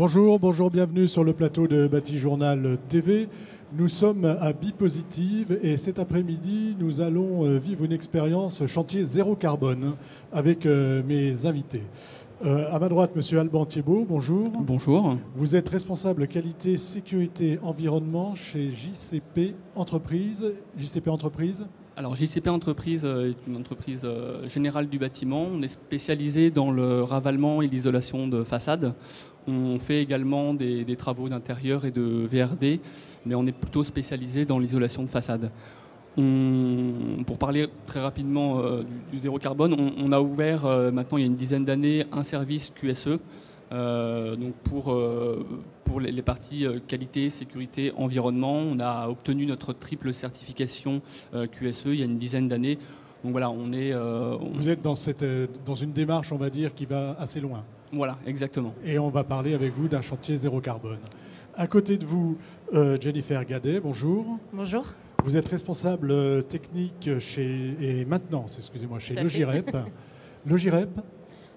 Bonjour, bonjour, bienvenue sur le plateau de Batijournal TV. Nous sommes à Bipositive et cet après-midi, nous allons vivre une expérience chantier zéro carbone avec mes invités. À ma droite, Monsieur Alban Thiebaud, bonjour. Bonjour. Vous êtes responsable qualité, sécurité, environnement chez JCP Entreprises. JCP Entreprises. Alors JCP Entreprises est une entreprise générale du bâtiment. On est spécialisé dans le ravalement et l'isolation de façades. On fait également des travaux d'intérieur et de VRD, mais on est plutôt spécialisé dans l'isolation de façades. Pour parler très rapidement du zéro carbone, on a ouvert maintenant il y a une dizaine d'années un service QSE. Donc pour les parties qualité, sécurité, environnement, on a obtenu notre triple certification QSE il y a une dizaine d'années. Donc voilà, on est... Vous êtes dans une démarche, on va dire, qui va assez loin. Voilà, exactement. Et on va parler avec vous d'un chantier zéro carbone. À côté de vous, Jennifer Gadet, bonjour. Bonjour. Vous êtes responsable technique chez Logirep. Logirep.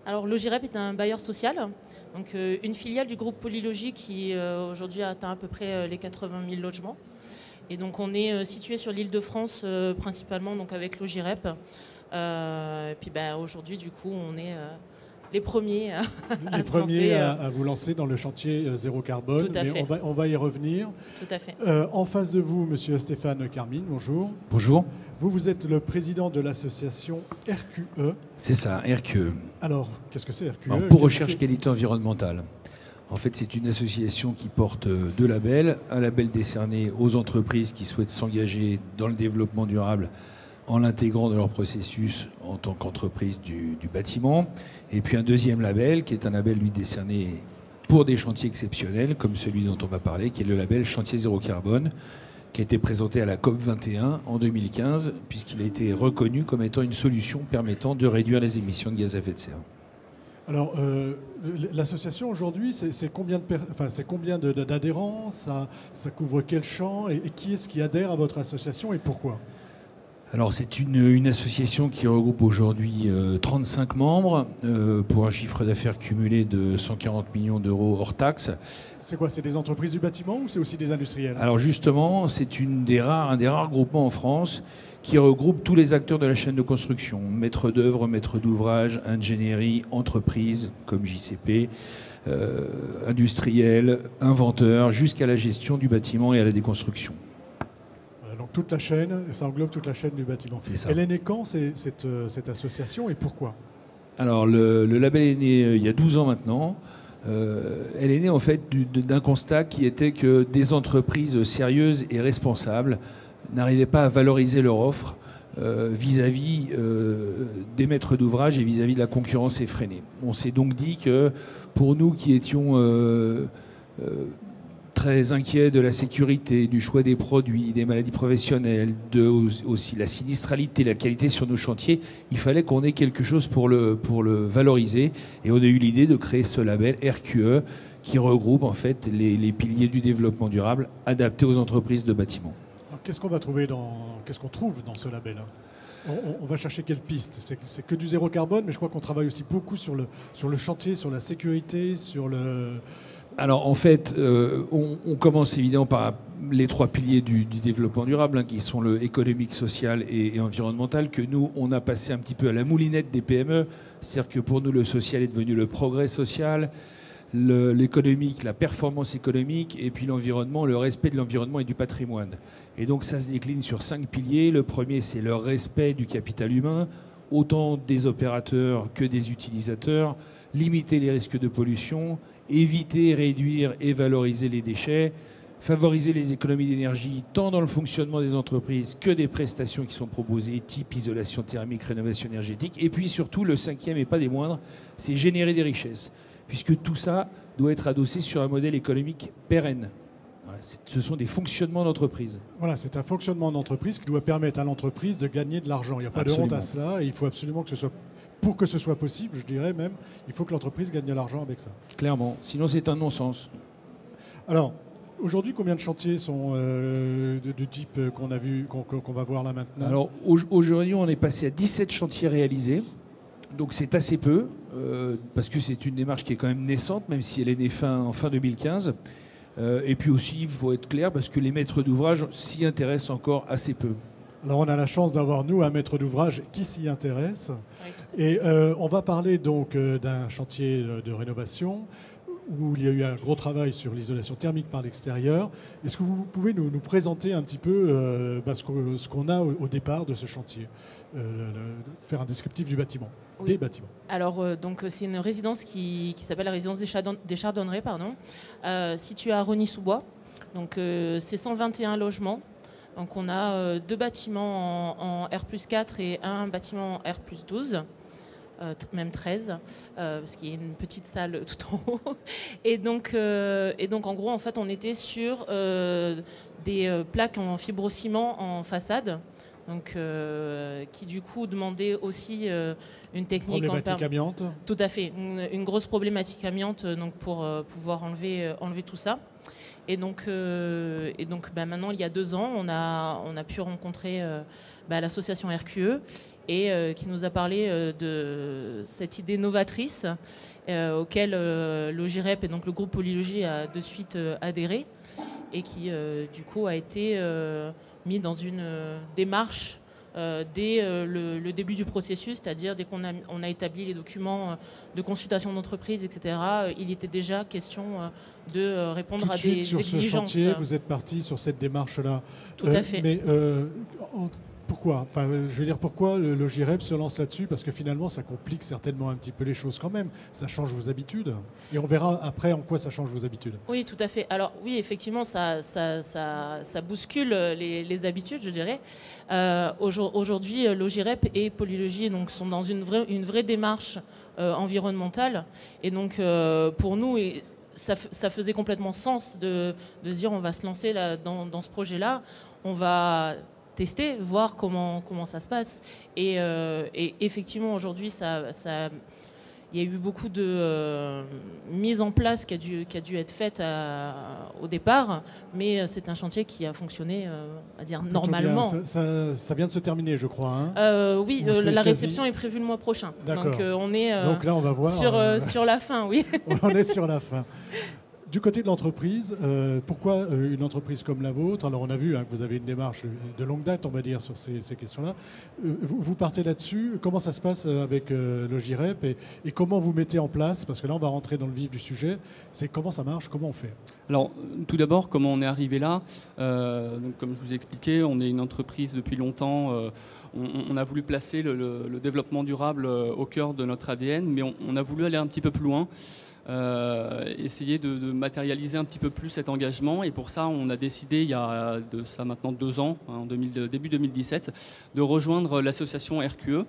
Alors Logirep est un bailleur social, donc une filiale du groupe Polylogie qui aujourd'hui atteint à peu près les 80 000 logements. Et donc on est situé sur l'île de France principalement donc avec Logirep. Et puis aujourd'hui du coup on est les premiers à vous lancer dans le chantier zéro carbone. Tout à fait. On va y revenir. Tout à fait. En face de vous, Monsieur Stéphane Carmine, bonjour. Bonjour. Vous êtes le président de l'association RQE. C'est ça, RQE. Alors, qu'est-ce que c'est RQE? Alors, pour recherche qualité environnementale. En fait, c'est une association qui porte deux labels. Un label décerné aux entreprises qui souhaitent s'engager dans le développement durable en l'intégrant dans leur processus en tant qu'entreprise du bâtiment. Et puis un deuxième label, qui est un label, lui, décerné pour des chantiers exceptionnels, comme celui dont on va parler, qui est le label Chantier Zéro Carbone, qui a été présenté à la COP21 en 2015, puisqu'il a été reconnu comme étant une solution permettant de réduire les émissions de gaz à effet de serre. Alors, l'association aujourd'hui, c'est combien d'adhérents, ça couvre quel champ et qui est-ce qui adhère à votre association et pourquoi? Alors c'est une association qui regroupe aujourd'hui 35 membres pour un chiffre d'affaires cumulé de 140 millions d'euros hors taxes. C'est quoi? C'est des entreprises du bâtiment ou c'est aussi des industriels? Alors justement, c'est un des rares groupements en France qui regroupe tous les acteurs de la chaîne de construction, maîtres d'œuvre, maîtres d'ouvrage, ingénierie, entreprises comme JCP, industriels, inventeurs, jusqu'à la gestion du bâtiment et à la déconstruction. Donc toute la chaîne, ça englobe toute la chaîne du bâtiment. C'est ça. Elle est née quand, cette association, et pourquoi? Alors le label est né il y a 12 ans maintenant. Elle est née en fait d'un constat qui était que des entreprises sérieuses et responsables n'arrivaient pas à valoriser leur offre vis-à-vis des maîtres d'ouvrage et vis-à-vis de la concurrence effrénée. On s'est donc dit que pour nous qui étions très inquiets de la sécurité, du choix des produits, des maladies professionnelles, aussi la sinistralité, la qualité sur nos chantiers, il fallait qu'on ait quelque chose pour le valoriser. Et on a eu l'idée de créer ce label RQE qui regroupe en fait les piliers du développement durable adaptés aux entreprises de bâtiment. Qu'est-ce qu'on trouve dans ce label? On va chercher quelle piste? C'est que du zéro carbone, mais je crois qu'on travaille aussi beaucoup sur le chantier, sur la sécurité, sur le... Alors en fait, on commence évidemment par les trois piliers du développement durable, qui sont le économique, social et environnemental, que nous, on a passé un petit peu à la moulinette des PME. C'est-à-dire que pour nous, le social est devenu le progrès social, l'économique, la performance économique, et puis l'environnement, le respect de l'environnement et du patrimoine. Et donc ça se décline sur 5 piliers. Le premier, c'est le respect du capital humain, autant des opérateurs que des utilisateurs, limiter les risques de pollution, éviter, réduire et valoriser les déchets, favoriser les économies d'énergie tant dans le fonctionnement des entreprises que des prestations qui sont proposées, type isolation thermique, rénovation énergétique. Et puis surtout, le cinquième et pas des moindres, c'est générer des richesses, puisque tout ça doit être adossé sur un modèle économique pérenne. Voilà, ce sont des fonctionnements d'entreprise. Voilà, c'est un fonctionnement d'entreprise qui doit permettre à l'entreprise de gagner de l'argent. Il n'y a pas de honte à cela et il faut absolument que ce soit... Pour que ce soit possible, je dirais même, il faut que l'entreprise gagne de l'argent avec ça. Clairement, sinon c'est un non-sens. Alors, aujourd'hui, combien de chantiers sont du type qu'on va voir là maintenant? Alors, aujourd'hui, on est passé à 17 chantiers réalisés, donc c'est assez peu. parce que c'est une démarche qui est quand même naissante, même si elle est née en fin 2015. Et puis aussi, il faut être clair, parce que les maîtres d'ouvrage s'y intéressent encore assez peu. Alors on a la chance d'avoir, nous, un maître d'ouvrage qui s'y intéresse. Oui, et on va parler donc d'un chantier de rénovation où il y a eu un gros travail sur l'isolation thermique par l'extérieur. Est-ce que vous pouvez nous présenter un petit peu ce qu'on a au départ de ce chantier, faire un descriptif du bâtiment, oui. Des bâtiments. Alors, donc, c'est une résidence qui s'appelle la résidence des Chardonnerets, située à Rosny-sous-Bois. Donc, c'est 121 logements. Donc, on a 2 bâtiments en R+4 et un bâtiment en R+12. Même 13, parce qu'il y a une petite salle tout en haut. Et donc en gros, en fait, on était sur des plaques en fibrociment en façade, donc qui du coup demandaient aussi une technique problématique amiante. Tout à fait, une grosse problématique amiante, donc pour pouvoir enlever tout ça. Et donc maintenant, il y a 2 ans, on a pu rencontrer l'association RQE et qui nous a parlé de cette idée novatrice auquel Logirep et donc le groupe Polylogie a de suite adhéré et qui du coup a été mis dans une démarche dès le début du processus, c'est-à-dire dès qu'on a établi les documents de consultation d'entreprise, etc., il était déjà question de répondre à des sur exigences. Ce chantier, vous êtes parti sur cette démarche-là. Tout à fait. Mais pourquoi ? Enfin, je veux dire, pourquoi le Logirep se lance là-dessus ? Parce que finalement, ça complique certainement un petit peu les choses quand même. Ça change vos habitudes. Et on verra après en quoi ça change vos habitudes. Oui, tout à fait. Alors oui, effectivement, ça bouscule les habitudes, je dirais. Aujourd'hui, Logirep et Polylogie donc, sont dans une vraie démarche environnementale. Et donc, pour nous, ça faisait complètement sens de se dire on va se lancer là, dans ce projet-là. On va tester, voir comment ça se passe. Et effectivement, aujourd'hui, il y a eu beaucoup de mise en place qui a dû être faite au départ, mais c'est un chantier qui a fonctionné, à dire plutôt normalement. Ça vient de se terminer, je crois. Hein, oui, la réception est prévue le mois prochain. Donc on est donc là, on va voir, sur la fin, oui. On est sur la fin. Du côté de l'entreprise, pourquoi une entreprise comme la vôtre ? Alors on a vu que vous avez une démarche de longue date, on va dire, sur ces questions-là. Vous partez là-dessus. Comment ça se passe avec Logirep et comment vous mettez en place ? Parce que là, on va rentrer dans le vif du sujet. C'est comment ça marche ? Comment on fait ? Alors, tout d'abord, comment on est arrivé là ? Donc, comme je vous ai expliqué, on est une entreprise depuis longtemps. On a voulu placer le développement durable au cœur de notre ADN, mais on a voulu aller un petit peu plus loin. Essayer de matérialiser un petit peu plus cet engagement, et pour ça on a décidé il y a de ça maintenant 2 ans, en début 2017, de rejoindre l'association RQE.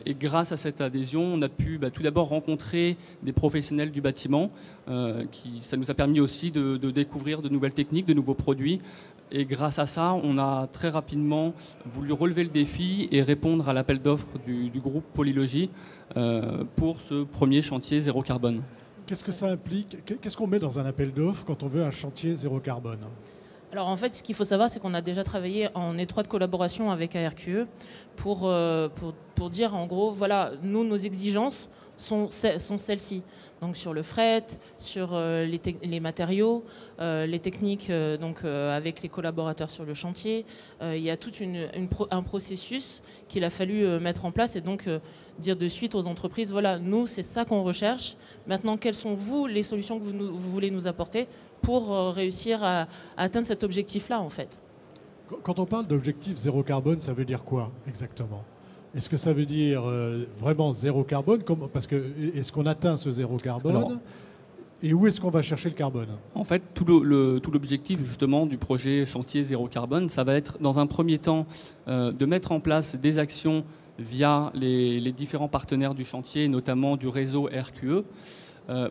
Et grâce à cette adhésion, on a pu tout d'abord rencontrer des professionnels du bâtiment. Ça nous a permis aussi de découvrir de nouvelles techniques, de nouveaux produits. Et grâce à ça, on a très rapidement voulu relever le défi et répondre à l'appel d'offres du groupe Polylogie pour ce premier chantier zéro carbone. Qu'est-ce que ça implique ? Qu'est-ce qu'on met dans un appel d'offres quand on veut un chantier zéro carbone ? Alors en fait, ce qu'il faut savoir, c'est qu'on a déjà travaillé en étroite collaboration avec ARQE pour dire en gros, voilà, nous, nos exigences sont celles-ci. Donc sur le fret, sur les matériaux, les techniques avec les collaborateurs sur le chantier. Il y a tout un processus qu'il a fallu mettre en place et donc dire de suite aux entreprises, voilà, nous, c'est ça qu'on recherche. Maintenant, quelles sont les solutions que vous voulez nous apporter pour réussir à atteindre cet objectif-là, en fait. Quand on parle d'objectif zéro carbone, ça veut dire quoi exactement ? Est-ce que ça veut dire vraiment zéro carbone ? Parce que est-ce qu'on atteint ce zéro carbone ? Et où est-ce qu'on va chercher le carbone ? En fait, tout l'objectif justement du projet chantier zéro carbone, ça va être dans un premier temps de mettre en place des actions via les différents partenaires du chantier, notamment du réseau RQE,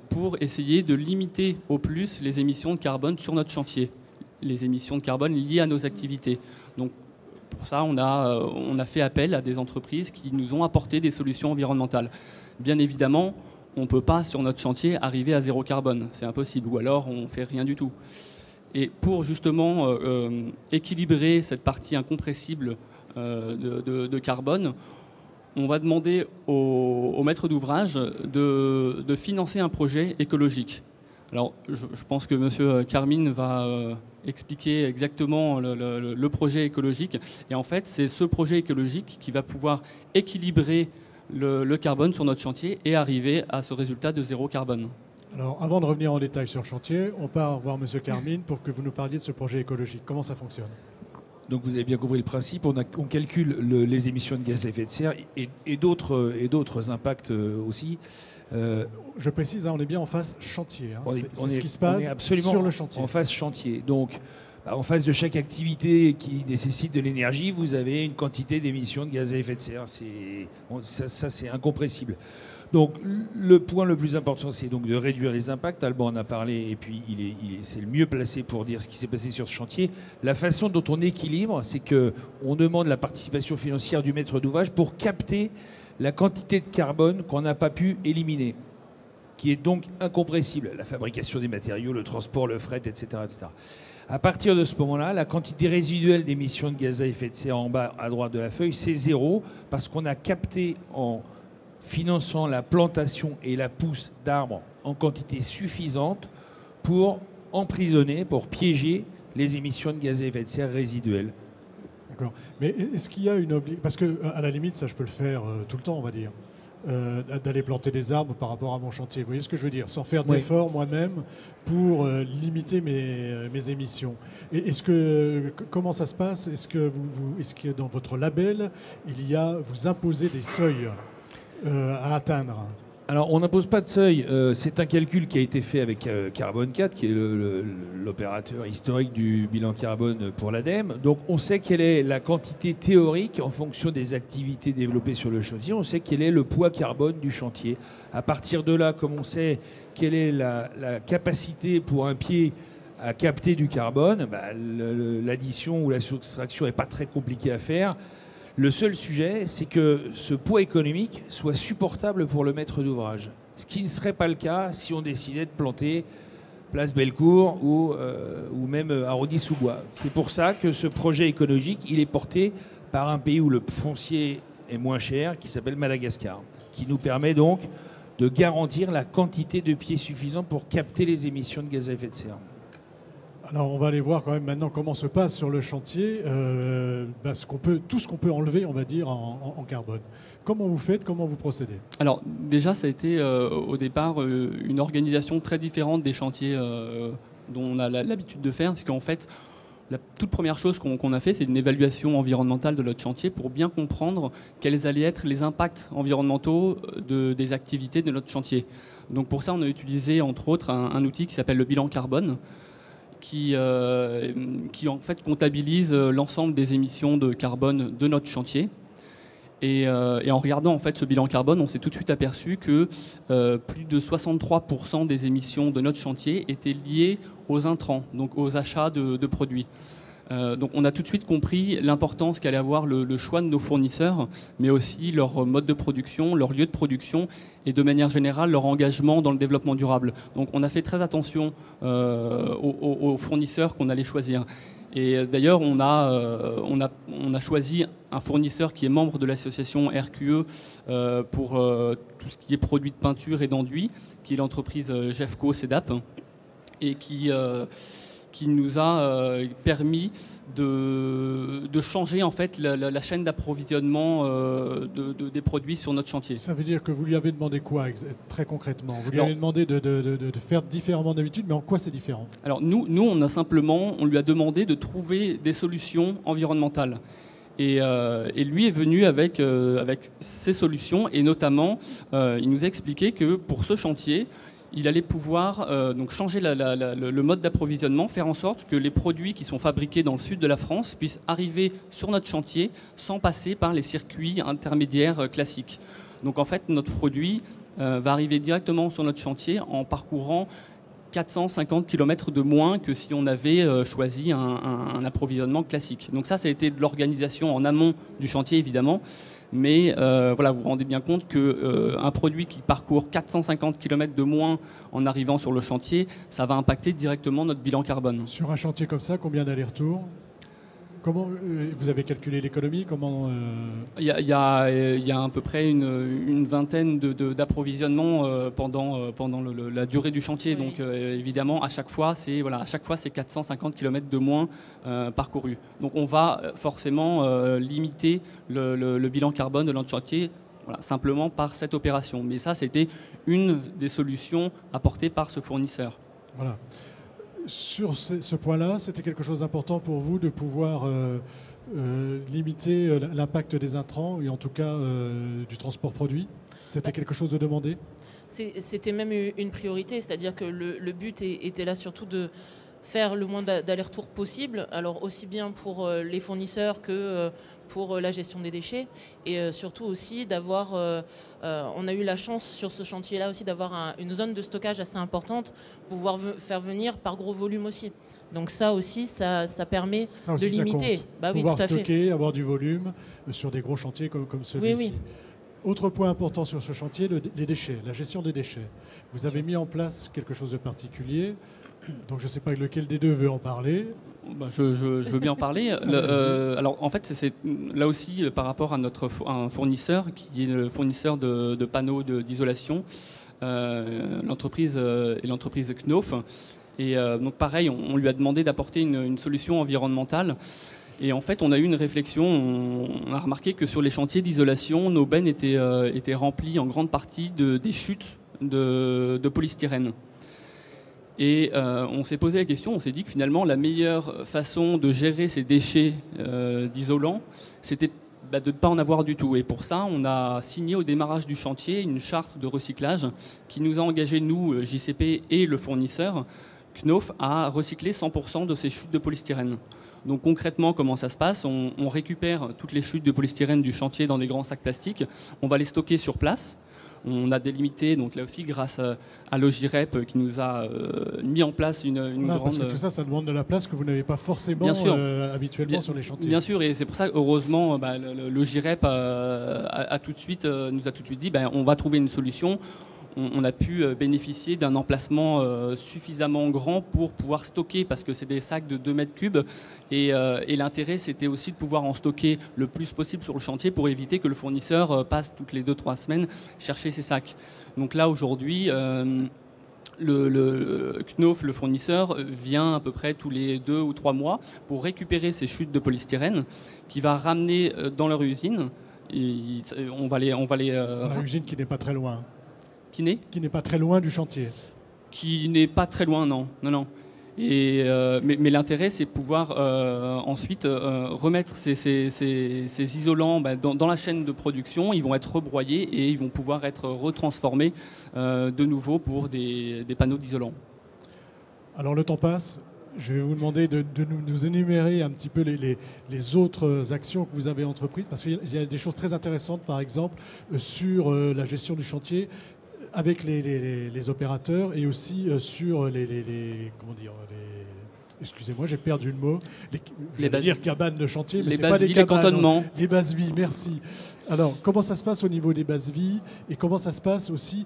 pour essayer de limiter au plus les émissions de carbone sur notre chantier, les émissions de carbone liées à nos activités. Donc, pour ça, on a fait appel à des entreprises qui nous ont apporté des solutions environnementales. Bien évidemment, on ne peut pas, sur notre chantier, arriver à zéro carbone. C'est impossible. Ou alors, on ne fait rien du tout. Et pour justement équilibrer cette partie incompressible de carbone, on va demander au maître d'ouvrage de financer un projet écologique. Alors, je pense que M. Carmine va expliquer exactement le projet écologique. Et en fait, c'est ce projet écologique qui va pouvoir équilibrer le carbone sur notre chantier et arriver à ce résultat de zéro carbone. Alors, avant de revenir en détail sur le chantier, on part voir M. Carmine pour que vous nous parliez de ce projet écologique. Comment ça fonctionne ? Donc vous avez bien compris le principe, on calcule les émissions de gaz à effet de serre et d'autres impacts aussi. Je précise, on est bien en phase chantier. C'est ce qui se on passe est absolument sur le chantier. En phase chantier. Donc, en face de chaque activité qui nécessite de l'énergie, vous avez une quantité d'émissions de gaz à effet de serre. Ça, c'est incompressible. Donc, le point le plus important, c'est donc de réduire les impacts. Alban en a parlé, et puis c'est le mieux placé pour dire ce qui s'est passé sur ce chantier. La façon dont on équilibre, c'est qu'on demande la participation financière du maître d'ouvrage pour capter la quantité de carbone qu'on n'a pas pu éliminer, qui est donc incompressible. La fabrication des matériaux, le transport, le fret, etc., etc. À partir de ce moment-là, la quantité résiduelle d'émissions de gaz à effet de serre en bas à droite de la feuille, c'est zéro, parce qu'on a capté en finançant la plantation et la pousse d'arbres en quantité suffisante pour emprisonner, pour piéger les émissions de gaz à effet de serre résiduelles. D'accord. Mais est-ce qu'il y a une obligation ? Parce qu'à la limite, ça je peux le faire tout le temps, on va dire. D'aller planter des arbres par rapport à mon chantier. Vous voyez ce que je veux dire ? Sans faire d'efforts moi-même pour limiter mes émissions. Et comment ça se passe ? Est-ce que dans votre label, vous imposez des seuils à atteindre ? Alors, on n'impose pas de seuil. C'est un calcul qui a été fait avec Carbone 4, qui est l'opérateur historique du bilan carbone pour l'ADEME. Donc, on sait quelle est la quantité théorique en fonction des activités développées sur le chantier. On sait quel est le poids carbone du chantier. À partir de là, comme on sait quelle est la capacité pour un pied à capter du carbone, l'addition ou la soustraction n'est pas très compliquée à faire. Le seul sujet, c'est que ce poids économique soit supportable pour le maître d'ouvrage. Ce qui ne serait pas le cas si on décidait de planter Place Bellecour ou même à Rody-sous-Bois. C'est pour ça que ce projet écologique, il est porté par un pays où le foncier est moins cher, qui s'appelle Madagascar, qui nous permet donc de garantir la quantité de pieds suffisante pour capter les émissions de gaz à effet de serre. Alors on va aller voir quand même maintenant comment se passe sur le chantier tout ce qu'on peut enlever, on va dire, en carbone. Comment vous faites, comment vous procédez ? Alors déjà, ça a été au départ une organisation très différente des chantiers dont on a l'habitude de faire. C'est qu'en fait, la toute première chose qu'on a fait, c'est une évaluation environnementale de notre chantier pour bien comprendre quels allaient être les impacts environnementaux des activités de notre chantier. Donc pour ça, on a utilisé entre autres un outil qui s'appelle le bilan carbone, qui en fait comptabilise l'ensemble des émissions de carbone de notre chantier. Et en regardant en fait ce bilan carbone, on s'est tout de suite aperçu que plus de 63% des émissions de notre chantier étaient liées aux intrants, donc aux achats de produits. Donc on a tout de suite compris l'importance qu'allait avoir le choix de nos fournisseurs, mais aussi leur mode de production, leur lieu de production et de manière générale leur engagement dans le développement durable. Donc on a fait très attention aux fournisseurs qu'on allait choisir. Et d'ailleurs on a choisi un fournisseur qui est membre de l'association RQE pour tout ce qui est produits de peinture et d'enduit, qui est l'entreprise Jeffco CEDAP, et qui nous a permis de changer en fait la chaîne d'approvisionnement des produits sur notre chantier. Ça veut dire que vous lui avez demandé quoi très concrètement ? Vous lui avez demandé de faire différemment d'habitude, mais en quoi c'est différent ? Alors nous on lui a demandé de trouver des solutions environnementales. Et lui est venu avec ses solutions, et notamment il nous a expliqué que pour ce chantier, il allait pouvoir donc changer le mode d'approvisionnement, faire en sorte que les produits qui sont fabriqués dans le sud de la France puissent arriver sur notre chantier sans passer par les circuits intermédiaires classiques. Donc en fait, notre produit va arriver directement sur notre chantier en parcourant 450 km de moins que si on avait choisi un approvisionnement classique. Donc ça a été de l'organisation en amont du chantier, évidemment. Mais voilà, vous vous rendez bien compte qu'un produit qui parcourt 450 km de moins en arrivant sur le chantier, ça va impacter directement notre bilan carbone. Sur un chantier comme ça, combien d'allers-retours ? Comment vous avez calculé l'économie? Comment Il y a à peu près une vingtaine d'approvisionnements pendant la durée du chantier. Oui. Donc évidemment, à chaque fois, c'est 450 km de moins parcourus. Donc on va forcément limiter le bilan carbone de notre chantier. Voilà, simplement par cette opération. Mais ça, c'était une des solutions apportées par ce fournisseur. Voilà. Sur ce point-là, c'était quelque chose d'important pour vous de pouvoir limiter l'impact des intrants et en tout cas du transport produit? C'était quelque chose de demandé? C'était même une priorité, c'est-à-dire que le but était là surtout de faire le moins d'aller-retour possible, alors aussi bien pour les fournisseurs que pour la gestion des déchets, et surtout aussi d'avoir, on a eu la chance sur ce chantier-là aussi d'avoir une zone de stockage assez importante pour pouvoir faire venir par gros volume aussi. Donc ça aussi, ça permet de limiter. Bah oui, pouvoir stocker, avoir du volume sur des gros chantiers comme celui-ci. Oui, oui. Autre point important sur ce chantier, les déchets, la gestion des déchets. Vous avez mis en place quelque chose de particulier. Donc je ne sais pas lequel des deux veut en parler. Je veux bien en parler. Alors en fait, c'est là aussi par rapport à un fournisseur qui est le fournisseur de panneaux d'isolation, l'entreprise Knauf. Et donc pareil, on lui a demandé d'apporter une solution environnementale. Et en fait, on a eu une réflexion. On a remarqué que sur les chantiers d'isolation, nos bennes étaient remplies en grande partie des chutes de polystyrène. Et on s'est posé la question, on s'est dit que finalement la meilleure façon de gérer ces déchets d'isolants, c'était de ne pas en avoir du tout. Et pour ça, on a signé au démarrage du chantier une charte de recyclage qui nous a engagé, nous, JCP et le fournisseur, Knauf, à recycler 100% de ces chutes de polystyrène. Donc concrètement, comment ça se passe? On récupère toutes les chutes de polystyrène du chantier dans des grands sacs plastiques, on va les stocker sur place. On a délimité, donc là aussi, grâce à Logirep qui nous a mis en place une grande... Parce que tout ça, ça demande de la place que vous n'avez pas forcément habituellement sur les chantiers. Bien sûr, et c'est pour ça, heureusement, Logirep nous a tout de suite dit, on va trouver une solution. On a pu bénéficier d'un emplacement suffisamment grand pour pouvoir stocker, parce que c'est des sacs de 2 mètres cubes. Et l'intérêt, c'était aussi de pouvoir en stocker le plus possible sur le chantier pour éviter que le fournisseur passe toutes les 2-3 semaines chercher ses sacs. Donc là, aujourd'hui, le Knauf, le fournisseur, vient à peu près tous les 2 ou 3 mois pour récupérer ces chutes de polystyrène qu'il va ramener dans leur usine. On va les usine qui n'est pas très loin. Qui n'est pas très loin du chantier. Qui n'est pas très loin, non. Et, mais l'intérêt, c'est pouvoir ensuite remettre ces isolants dans la chaîne de production. Ils vont être rebroyés et ils vont pouvoir être retransformés de nouveau pour des panneaux d'isolants. Alors le temps passe. Je vais vous demander de nous énumérer un petit peu les autres actions que vous avez entreprises, parce qu'il y a des choses très intéressantes, par exemple, sur la gestion du chantier avec les opérateurs et aussi sur excusez-moi, j'ai perdu le mot. Je vais dire cabanes de chantier, mais c'est pas des cabanes. Les bases vies, merci. Alors, comment ça se passe au niveau des bases vies et comment ça se passe aussi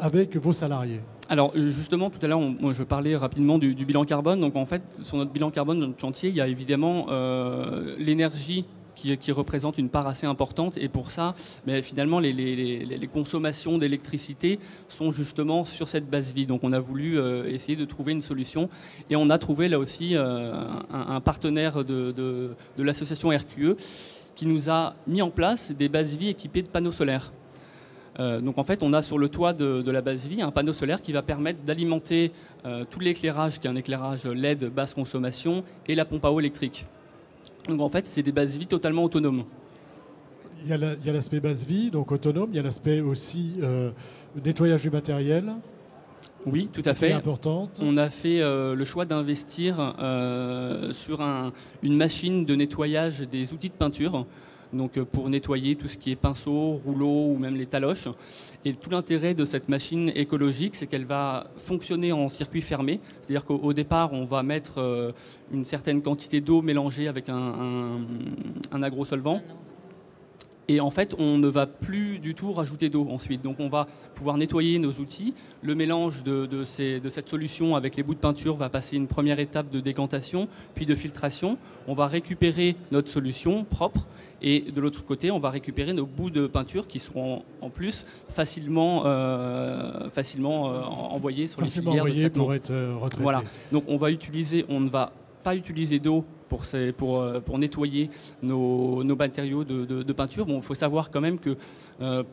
avec vos salariés? Alors, justement, tout à l'heure, je parlais rapidement du bilan carbone. Donc, en fait, sur notre bilan carbone de notre chantier, il y a évidemment l'énergie qui représente une part assez importante. Et pour ça, finalement, les consommations d'électricité sont justement sur cette base vie. Donc on a voulu essayer de trouver une solution. Et on a trouvé là aussi un partenaire de l'association RQE qui nous a mis en place des bases vie équipées de panneaux solaires. Donc en fait, on a sur le toit de la base vie un panneau solaire qui va permettre d'alimenter tout l'éclairage, qui est un éclairage LED basse consommation, et la pompe à eau électrique. Donc en fait, c'est des bases vie totalement autonomes. Il y a l'aspect base vie, donc autonome. Il y a l'aspect aussi nettoyage du matériel. Oui, tout à fait. Importante. On a fait le choix d'investir sur une machine de nettoyage des outils de peinture. Donc pour nettoyer tout ce qui est pinceau, rouleau ou même les taloches. Et tout l'intérêt de cette machine écologique, c'est qu'elle va fonctionner en circuit fermé. C'est-à-dire qu'au départ, on va mettre une certaine quantité d'eau mélangée avec un agrosolvant. Et en fait, on ne va plus du tout rajouter d'eau ensuite. Donc on va pouvoir nettoyer nos outils. Le mélange de cette solution avec les bouts de peinture va passer une première étape de décantation, puis de filtration. On va récupérer notre solution propre. Et de l'autre côté, on va récupérer nos bouts de peinture qui seront en plus facilement envoyés sur les filières de traitement. Pour être retraités. Voilà. Donc on ne va pas utiliser d'eau pour nettoyer nos matériaux de peinture. Bon, il faut savoir quand même que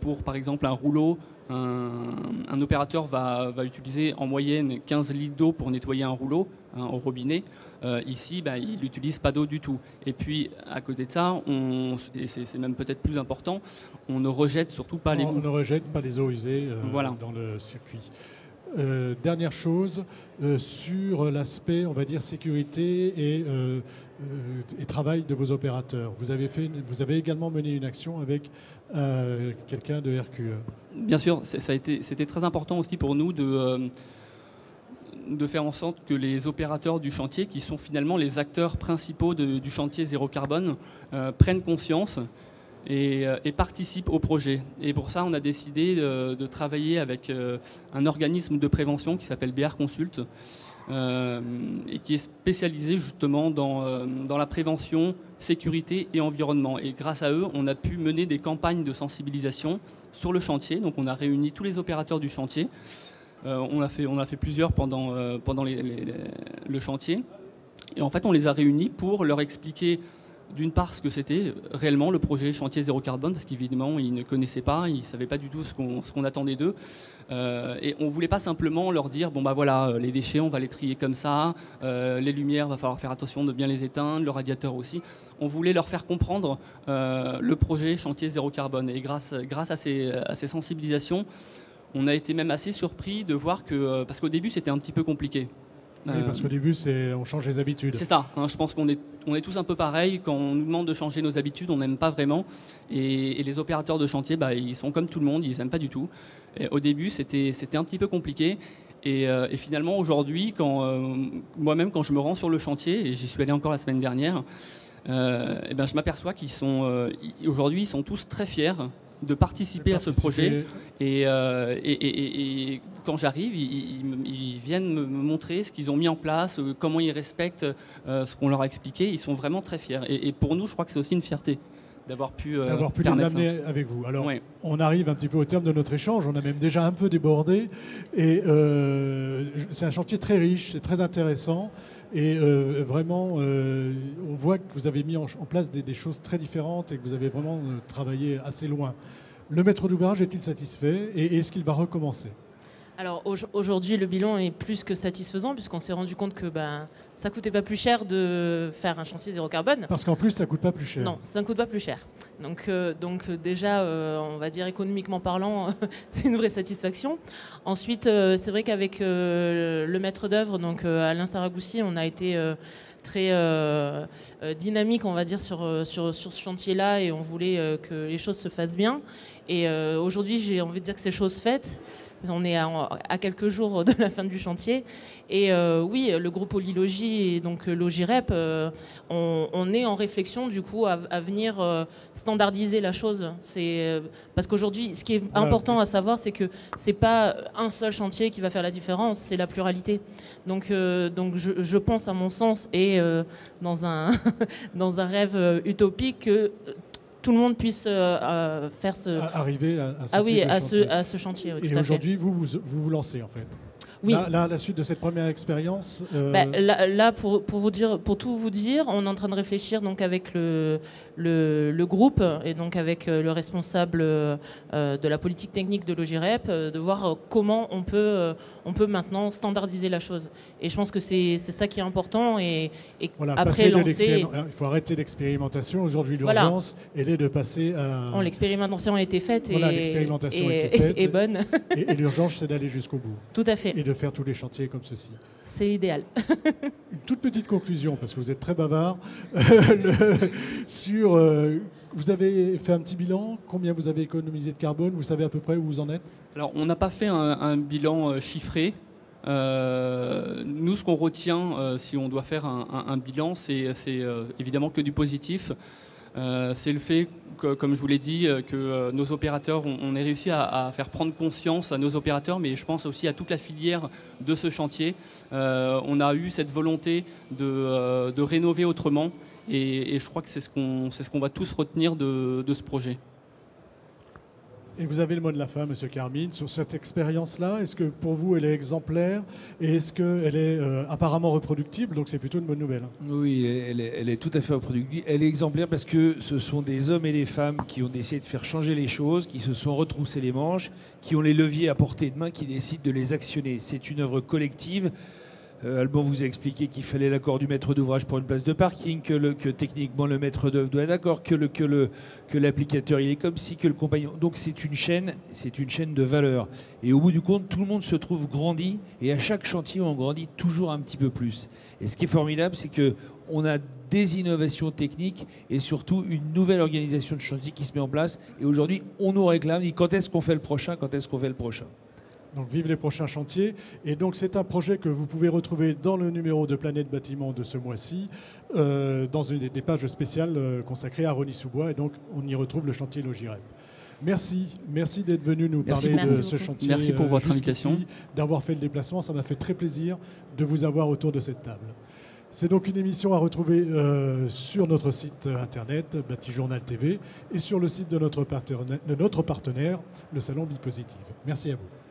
pour, par exemple, un rouleau, un opérateur va utiliser en moyenne 15 litres d'eau pour nettoyer un rouleau au robinet. Ici, il n'utilise pas d'eau du tout. Et puis, à côté de ça, et c'est même peut-être plus important, on ne rejette surtout pas les On ne rejette pas les eaux usées voilà. dans le circuit. Dernière chose, sur l'aspect, on va dire, sécurité et travail de vos opérateurs. Vous avez également mené une action avec quelqu'un de RQE. Bien sûr, c'était très important aussi pour nous de faire en sorte que les opérateurs du chantier, qui sont finalement les acteurs principaux du chantier zéro carbone, prennent conscience et participent au projet. Et pour ça, on a décidé de travailler avec un organisme de prévention qui s'appelle BR Consult et qui est spécialisé justement dans la prévention, sécurité et environnement. Et grâce à eux, on a pu mener des campagnes de sensibilisation sur le chantier. Donc on a réuni tous les opérateurs du chantier. On a fait plusieurs pendant le chantier. Et en fait, on les a réunis pour leur expliquer d'une part ce que c'était réellement le projet chantier zéro carbone, parce qu'évidemment ils ne connaissaient pas, ils ne savaient pas du tout ce qu'on attendait d'eux. Et on ne voulait pas simplement leur dire bon bah voilà, les déchets on va les trier comme ça, les lumières va falloir faire attention de bien les éteindre, le radiateur aussi. On voulait leur faire comprendre le projet chantier zéro carbone. Et grâce à ces sensibilisations, on a été même assez surpris de voir que, parce qu'au début c'était un petit peu compliqué. Oui, parce qu'au début, on change les habitudes. C'est ça. Je pense qu'on est tous un peu pareils. Quand on nous demande de changer nos habitudes, on n'aime pas vraiment. Et les opérateurs de chantier, ils sont comme tout le monde, ils n'aiment pas du tout. Et au début, c'était un petit peu compliqué. Et finalement, aujourd'hui, moi-même, quand je me rends sur le chantier, et j'y suis allé encore la semaine dernière, je m'aperçois aujourd'hui, ils sont tous très fiers de participer à ce projet. Et quand j'arrive, ils viennent me montrer ce qu'ils ont mis en place, comment ils respectent ce qu'on leur a expliqué. Ils sont vraiment très fiers. Et pour nous, je crois que c'est aussi une fierté d'avoir pu les amener avec vous. Alors, oui. On arrive un petit peu au terme de notre échange. On a même déjà un peu débordé. Et c'est un chantier très riche, c'est très intéressant. Et vraiment, on voit que vous avez mis en place des choses très différentes et que vous avez vraiment travaillé assez loin. Le maître d'ouvrage est-il satisfait et est-ce qu'il va recommencer ? Alors aujourd'hui, le bilan est plus que satisfaisant puisqu'on s'est rendu compte que ça ne coûtait pas plus cher de faire un chantier zéro carbone. Parce qu'en plus, ça ne coûte pas plus cher. Non, ça ne coûte pas plus cher. Donc déjà, on va dire économiquement parlant, c'est une vraie satisfaction. Ensuite, c'est vrai qu'avec le maître d'œuvre, donc Alain Saragoussi, on a été très dynamique, on va dire, sur ce chantier-là et on voulait que les choses se fassent bien. Et aujourd'hui, j'ai envie de dire que c'est chose faite. On est à quelques jours de la fin du chantier. Et oui, le groupe Polylogie et donc Logirep, on est en réflexion du coup à venir standardiser la chose. Parce qu'aujourd'hui, ce qui est important à savoir, c'est que c'est pas un seul chantier qui va faire la différence, c'est la pluralité. Donc je pense, à mon sens, et dans un rêve utopique, que tout le monde puisse arriver à ce chantier. Et aujourd'hui, vous lancez en fait. Oui. Là, la suite de cette première expérience. Là, pour tout vous dire, on est en train de réfléchir donc avec le groupe et donc avec le responsable de la politique technique de Logirep, de voir comment on peut maintenant standardiser la chose. Et je pense que c'est ça qui est important. Et voilà, après lancer, il faut arrêter l'expérimentation. Aujourd'hui, l'urgence, elle est de passer à. L'expérimentation a été faite. Voilà, l'expérimentation a été faite. Et bonne. Et l'urgence, c'est d'aller jusqu'au bout. Tout à fait. Et de faire tous les chantiers comme ceci. C'est l'idéal. Une toute petite conclusion, parce que vous êtes très bavard, vous avez fait un petit bilan, combien vous avez économisé de carbone, vous savez à peu près où vous en êtes ? Alors, on n'a pas fait un bilan chiffré. Nous, ce qu'on retient, si on doit faire un bilan, c'est évidemment que du positif. c'est le fait, comme je vous l'ai dit, que nos opérateurs, on ait réussi à faire prendre conscience à nos opérateurs, mais je pense aussi à toute la filière de ce chantier. On a eu cette volonté de rénover autrement, et je crois que c'est ce qu'on va tous retenir de ce projet. Et vous avez le mot de la fin, Monsieur Carmine, sur cette expérience-là. Est-ce que pour vous, elle est exemplaire et est-ce qu'elle est apparemment reproductible? Donc c'est plutôt une bonne nouvelle. Oui, elle est tout à fait reproductible. Elle est exemplaire parce que ce sont des hommes et des femmes qui ont essayé de faire changer les choses, qui se sont retroussés les manches, qui ont les leviers à portée de main, qui décident de les actionner. C'est une œuvre collective. Alban vous a expliqué qu'il fallait l'accord du maître d'ouvrage pour une place de parking, que techniquement le maître d'œuvre doit être d'accord, que l'applicateur il est comme si, que le compagnon. Donc c'est une chaîne de valeur. Et au bout du compte, tout le monde se trouve grandi, et à chaque chantier, on grandit toujours un petit peu plus. Et ce qui est formidable, c'est qu'on a des innovations techniques et surtout une nouvelle organisation de chantier qui se met en place. Et aujourd'hui, on nous réclame, quand est-ce qu'on fait le prochain, quand est-ce qu'on fait le prochain. Donc vive les prochains chantiers. Et donc c'est un projet que vous pouvez retrouver dans le numéro de Planète Bâtiment de ce mois-ci, dans une des pages spéciales consacrées à Rosny-sous-Bois. Et donc on y retrouve le chantier Logirep. Merci d'être venu nous parler de ce chantier. Merci pour votre invitation. D'avoir fait le déplacement. Ça m'a fait très plaisir de vous avoir autour de cette table. C'est donc une émission à retrouver sur notre site internet, Batijournal TV, et sur le site de notre partenaire, le Salon Bipositive. Merci à vous.